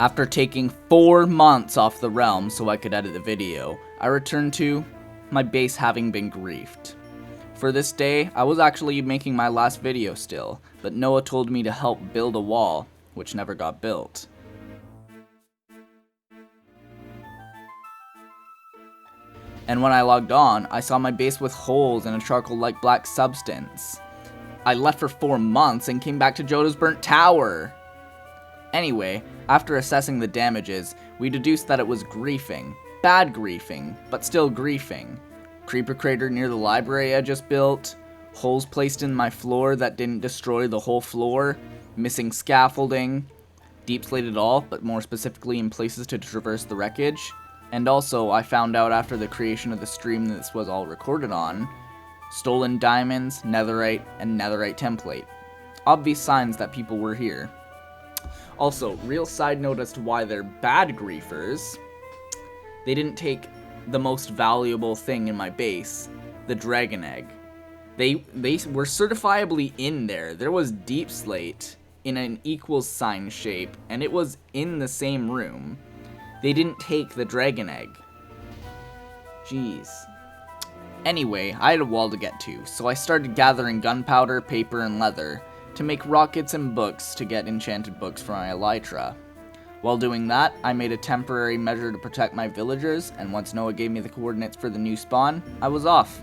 After taking 4 months off the realm so I could edit the video, I returned to my base having been griefed. For this day, I was actually making my last video still, but Noah told me to help build a wall, which never got built. And when I logged on, I saw my base with holes and a charcoal-like black substance. I left for 4 months and came back to Johto's burnt tower. Anyway, after assessing the damages, we deduced that it was griefing. Bad griefing, but still griefing. Creeper crater near the library I just built, holes placed in my floor that didn't destroy the whole floor, missing scaffolding, deep slated all, but more specifically in places to traverse the wreckage. And also, I found out after the creation of the stream this was all recorded on, stolen diamonds, netherite, and netherite template. Obvious signs that people were here. Also, real side note as to why they're bad griefers, they didn't take the most valuable thing in my base, the dragon egg. They were certifiably in there. There was deep slate in an equals sign shape, and it was in the same room. They didn't take the dragon egg. Jeez. Anyway, I had a wall to get to, so I started gathering gunpowder, paper, and leather to make rockets and books to get enchanted books for my elytra. While doing that, I made a temporary measure to protect my villagers, and once Noah gave me the coordinates for the new spawn, I was off.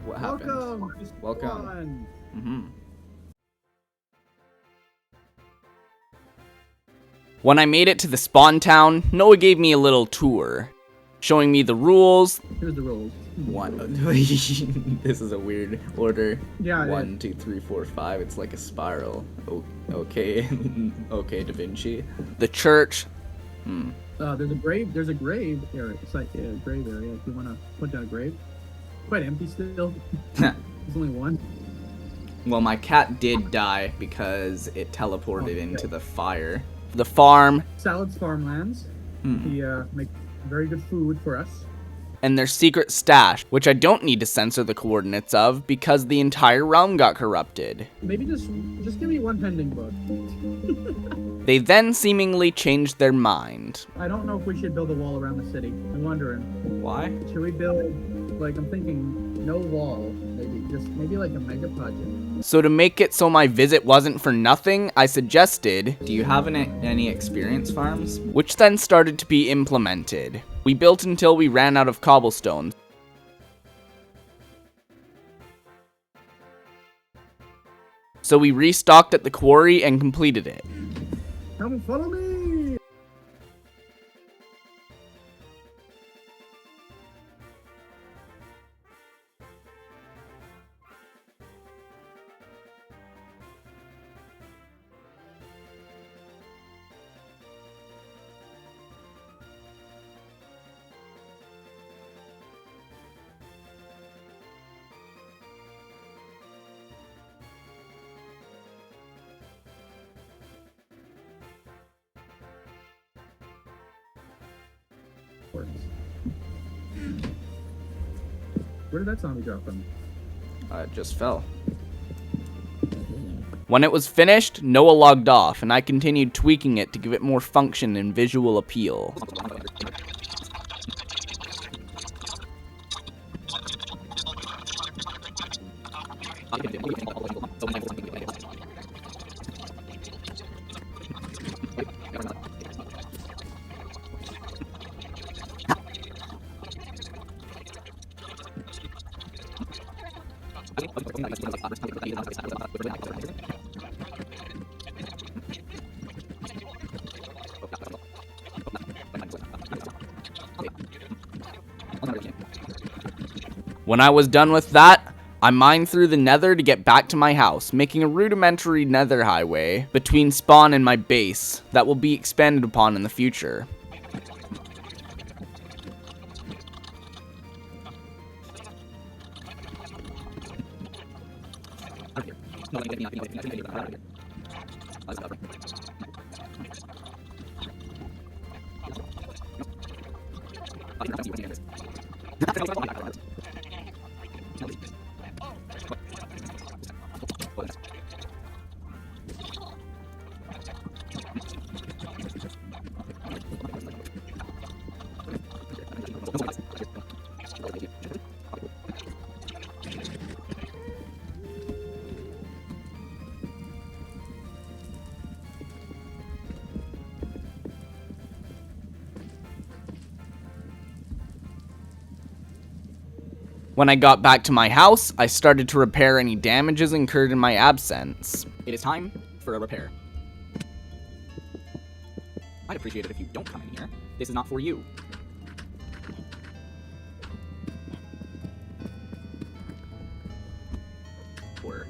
What happened? Welcome. When I made it to the spawn town, Noah gave me a little tour, showing me the rules. Here's the rules. This is a weird order. Yeah. 1, 2, 3, 4, 5. It's like a spiral. Okay, okay, Da Vinci. The church. There's a grave. There's a grave area. It's like a grave area. If you want to put down a grave. Quite empty still. There's only one. Well, my cat did die because it teleported into the fire. The farm. Salads Farmlands. He make very good food for us. And their secret stash, which I don't need to censor the coordinates of because the entire realm got corrupted. Maybe just give me one pending book. They then seemingly changed their mind. I don't know if we should build a wall around the city. I'm wondering. Why? Should we build, like, I'm thinking no wall, maybe like a mega project. So to make it so my visit wasn't for nothing, I suggested, do you have any experience farms? Which then started to be implemented. We built until we ran out of cobblestone. So we restocked at the quarry and completed it. Come follow me! Where did that zombie drop from? It just fell. When it was finished, Noah logged off, and I continued tweaking it to give it more function and visual appeal. When I was done with that, I mined through the nether to get back to my house, making a rudimentary nether highway between spawn and my base that will be expanded upon in the future. When I got back to my house, I started to repair any damages incurred in my absence. It is time for a repair. I'd appreciate it if you don't come in here. This is not for you. Or...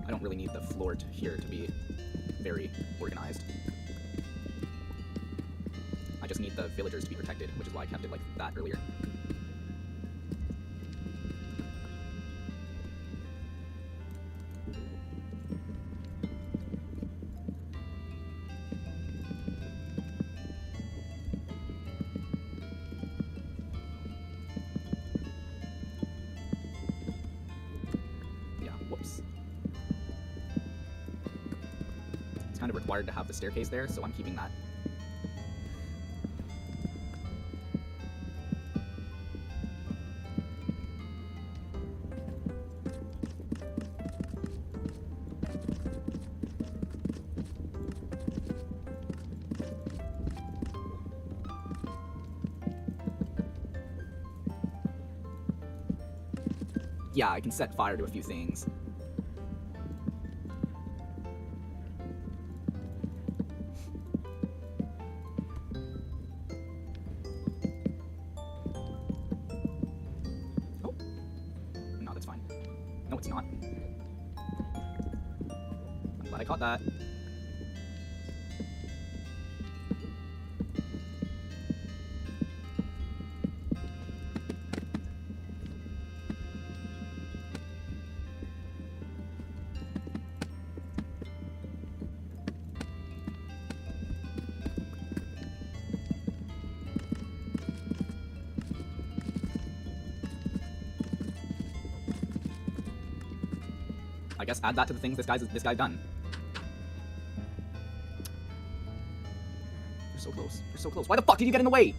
I don't really need the floor here to be very organized. I just need the villagers to be protected, which is why I kept it like that earlier. Yeah, whoops. It's kind of required to have the staircase there, so I'm keeping that. Yeah, I can set fire to a few things. Oh. No, that's fine. No, it's not. I'm glad I caught that. I guess add that to the things this guy's done. You're so close. You're so close. Why the fuck did you get in the way?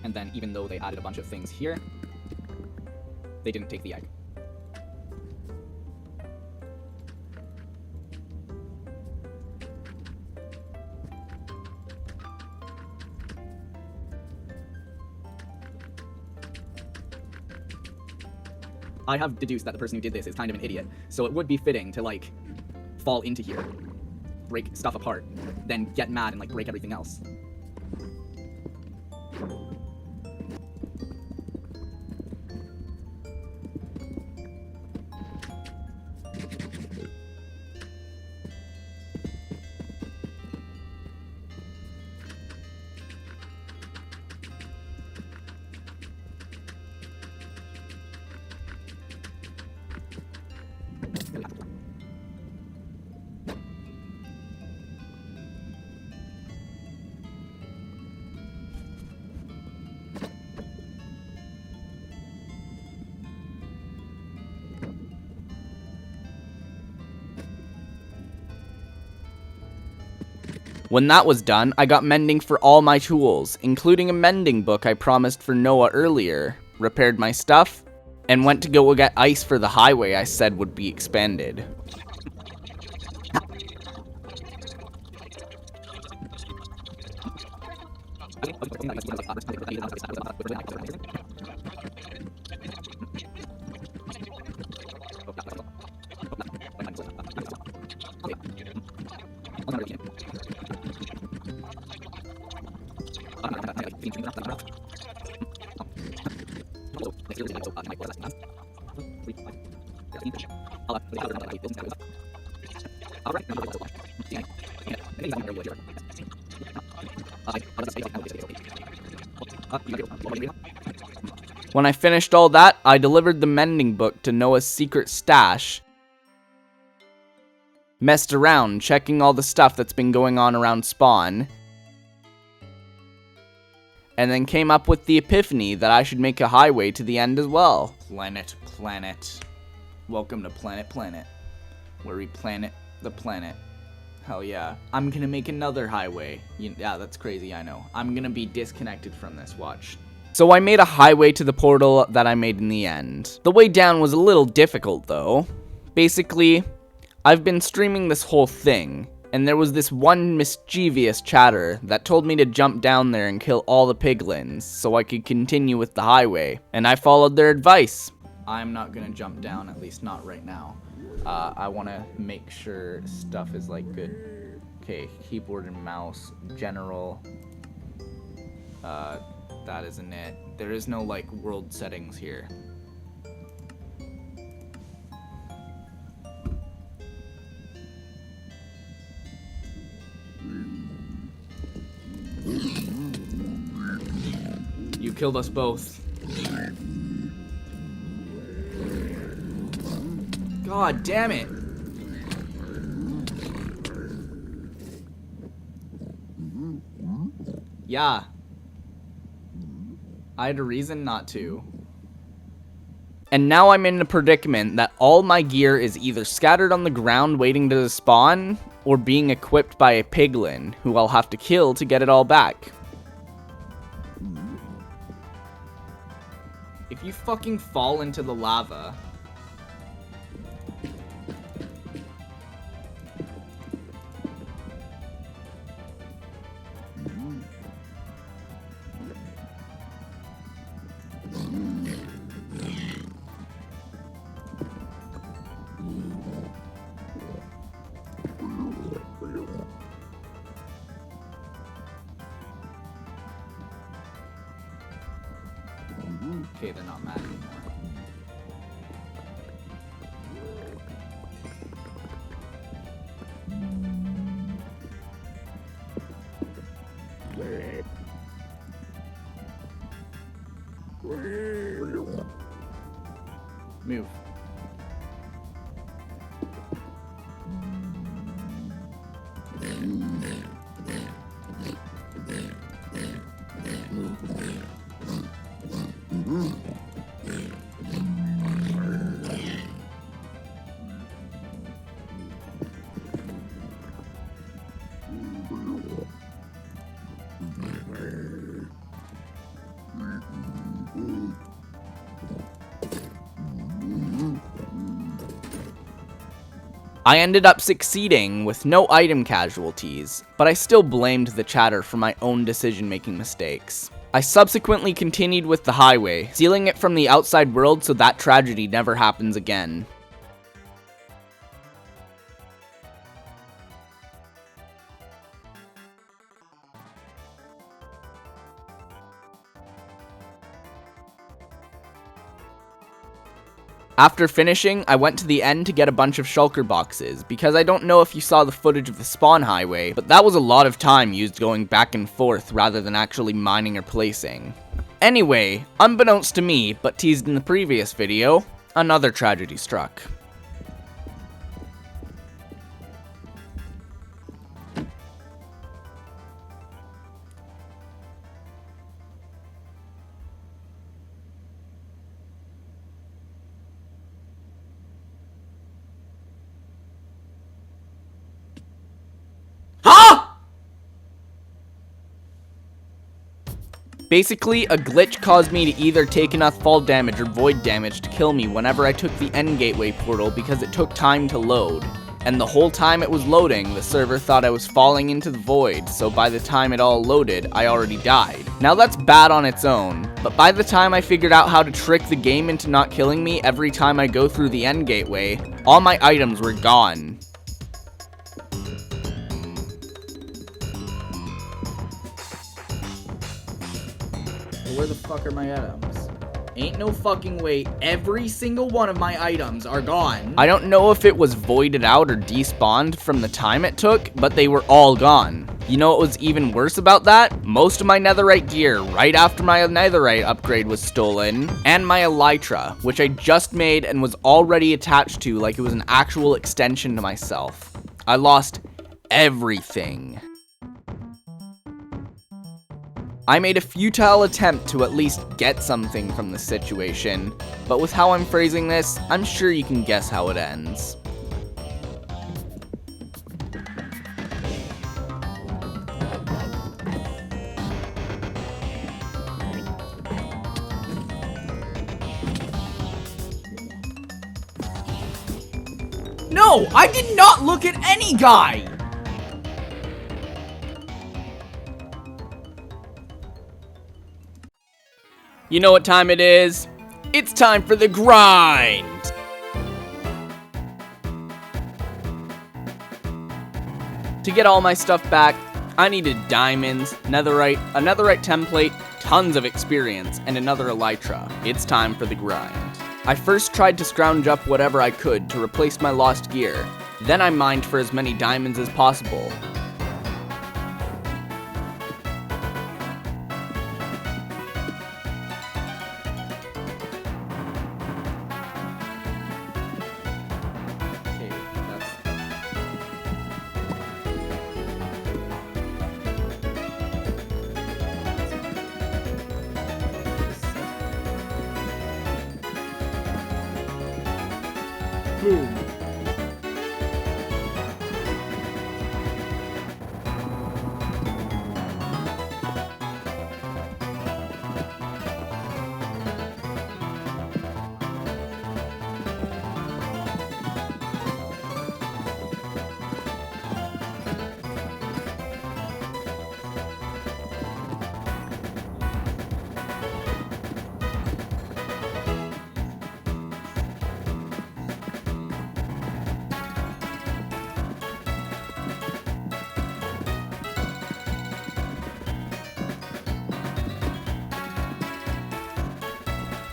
And then even though they added a bunch of things here, they didn't take the egg. I have deduced that the person who did this is kind of an idiot, so it would be fitting to, like, fall into here, break stuff apart, then get mad and, like, break everything else. When that was done, I got mending for all my tools, including a mending book I promised for Noah earlier, repaired my stuff, and went to go get ice for the highway I said would be expanded. When I finished all that, I delivered the mending book to Noah's secret stash. Messed around, checking all the stuff that's been going on around spawn. And then came up with the epiphany that I should make a highway to the end as well. Planet. Welcome to Planet, where we planet the planet. Hell yeah. I'm gonna make another highway. Yeah, that's crazy, I know. I'm gonna be disconnected from this, watch. So I made a highway to the portal that I made in the end. The way down was a little difficult though. Basically, I've been streaming this whole thing, and there was this one mischievous chatter that told me to jump down there and kill all the piglins so I could continue with the highway, and I followed their advice. I'm not gonna jump down, at least not right now. I wanna make sure stuff is like good. Okay, keyboard and mouse, general. That isn't it. There is no like world settings here. You killed us both. God damn it. Yeah. I had a reason not to. And now I'm in a predicament that all my gear is either scattered on the ground waiting to spawn, or being equipped by a piglin, who I'll have to kill to get it all back. If you fucking fall into the lava... Okay, they're not mad anymore. Move. I ended up succeeding with no item casualties, but I still blamed the chatter for my own decision-making mistakes. I subsequently continued with the highway, sealing it from the outside world so that tragedy never happens again. After finishing, I went to the end to get a bunch of shulker boxes, because I don't know if you saw the footage of the spawn highway, but that was a lot of time used going back and forth rather than actually mining or placing. Anyway, unbeknownst to me, but teased in the previous video, another tragedy struck. Basically, a glitch caused me to either take enough fall damage or void damage to kill me whenever I took the end gateway portal because it took time to load. And the whole time it was loading, the server thought I was falling into the void, so by the time it all loaded, I already died. Now that's bad on its own, but by the time I figured out how to trick the game into not killing me every time I go through the end gateway, all my items were gone. Where the fuck are my items? Ain't no fucking way every single one of my items are gone. I don't know if it was voided out or despawned from the time it took, but they were all gone. You know what was even worse about that? Most of my netherite gear right after my netherite upgrade was stolen, and my elytra, which I just made and was already attached to like it was an actual extension to myself. I lost everything. I made a futile attempt to at least get something from the situation, but with how I'm phrasing this, I'm sure you can guess how it ends. No, I did not look at any guy! You know what time it is? It's time for the grind! To get all my stuff back, I needed diamonds, netherite, a netherite template, tons of experience, and another elytra. It's time for the grind. I first tried to scrounge up whatever I could to replace my lost gear. Then I mined for as many diamonds as possible. Boom.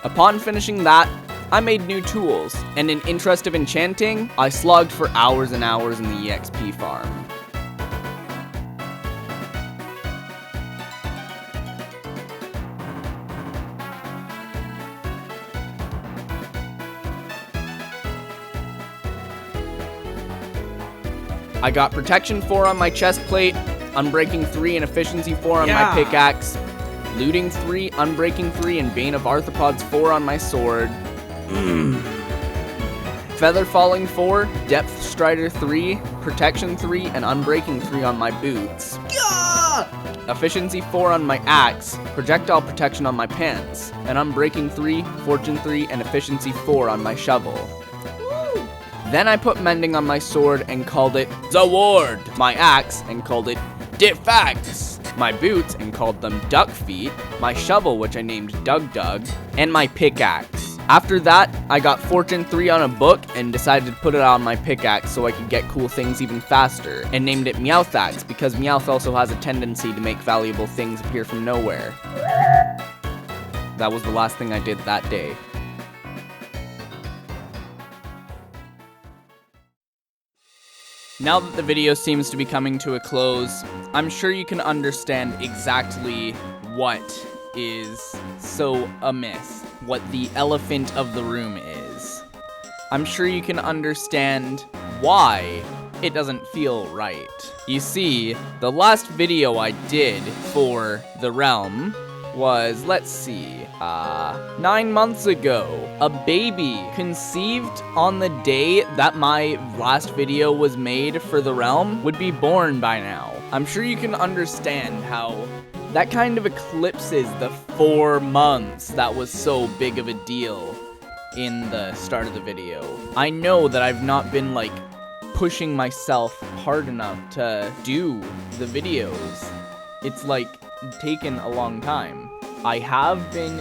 Upon finishing that, I made new tools, and in interest of enchanting, I slogged for hours and hours in the EXP farm. I got protection 4 on my chest plate, unbreaking 3 and efficiency 4 on my pickaxe, looting 3, unbreaking 3, and bane of arthropods 4 on my sword. Feather falling 4, depth strider 3, protection 3, and unbreaking 3 on my boots. Efficiency 4 on my axe, projectile protection on my pants, and unbreaking 3, fortune 3, and efficiency 4 on my shovel. Then I put mending on my sword and called it Zaward, my axe and called it Defax, my boots and called them Duck Feet, my shovel which I named Dug Dug, and my pickaxe. After that, I got Fortune 3 on a book and decided to put it on my pickaxe so I could get cool things even faster, and named it Meowthax because Meowth also has a tendency to make valuable things appear from nowhere. That was the last thing I did that day. Now that the video seems to be coming to a close, I'm sure you can understand exactly what is so amiss, what the elephant of the room is. I'm sure you can understand why it doesn't feel right. You see, the last video I did for the realm was, let's see, 9 months ago. A baby conceived on the day that my last video was made for the realm would be born by now. I'm sure you can understand how that kind of eclipses the 4 months that was so big of a deal in the start of the video. I know that I've not been like pushing myself hard enough to do the videos. It's like taken a long time. I have been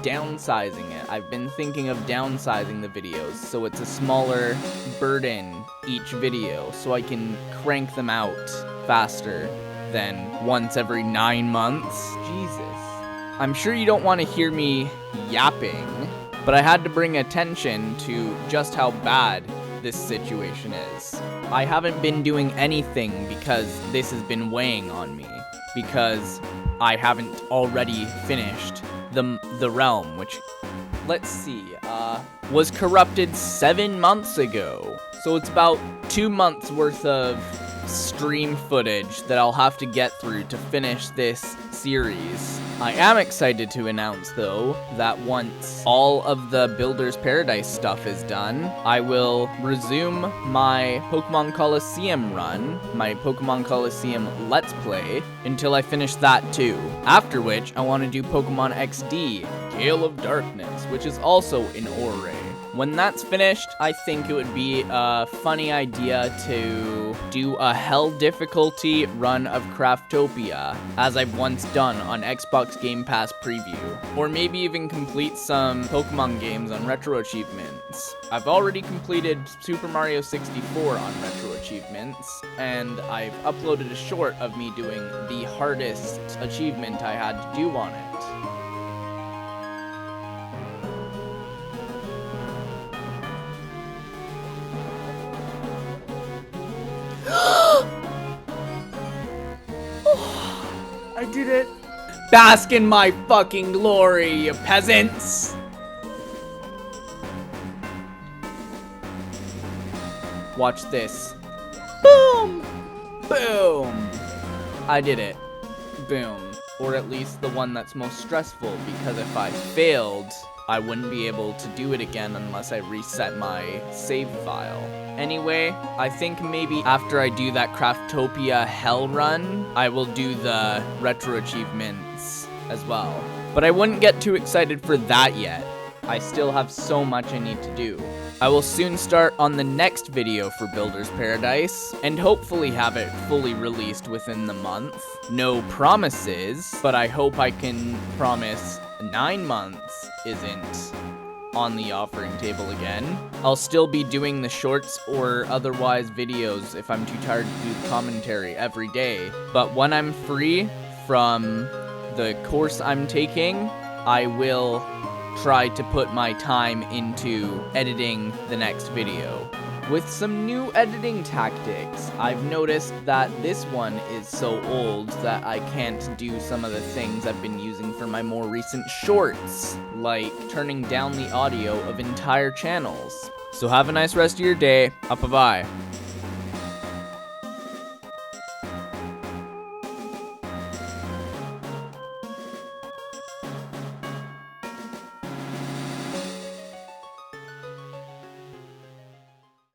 downsizing it. I've been thinking of downsizing the videos so it's a smaller burden each video so I can crank them out faster than once every 9 months. Jesus. I'm sure you don't want to hear me yapping, but I had to bring attention to just how bad this situation is. I haven't been doing anything because this has been weighing on me, because I haven't already finished the realm, which, let's see, was corrupted 7 months ago. So it's about 2 months worth of stream footage that I'll have to get through to finish this series. I am excited to announce, though, that once all of the Builder's Paradise stuff is done, I will resume my Pokemon Coliseum run, my Pokemon Coliseum Let's Play, until I finish that too. After which, I want to do Pokemon XD, Gale of Darkness, which is also in Ouray. When that's finished, I think it would be a funny idea to do a hell difficulty run of Craftopia, as I've once done on Xbox Game Pass Preview. Or maybe even complete some Pokemon games on Retro Achievements. I've already completed Super Mario 64 on Retro Achievements, and I've uploaded a short of me doing the hardest achievement I had to do on it. I did it! Bask in my fucking glory, you peasants! Watch this. Boom! Boom! I did it. Boom. Or at least the one that's most stressful, because if I failed, I wouldn't be able to do it again unless I reset my save file. Anyway, I think maybe after I do that Craftopia hell run, I will do the retro achievements as well. But I wouldn't get too excited for that yet. I still have so much I need to do. I will soon start on the next video for Builder's Paradise, and hopefully have it fully released within the month. No promises, but I hope I can promise 9 months isn't on the offering table again. I'll still be doing the shorts or otherwise videos if I'm too tired to do the commentary every day. But when I'm free from the course I'm taking, I will try to put my time into editing the next video. With some new editing tactics, I've noticed that this one is so old that I can't do some of the things I've been using for my more recent shorts, like turning down the audio of entire channels. So have a nice rest of your day. Bye-bye.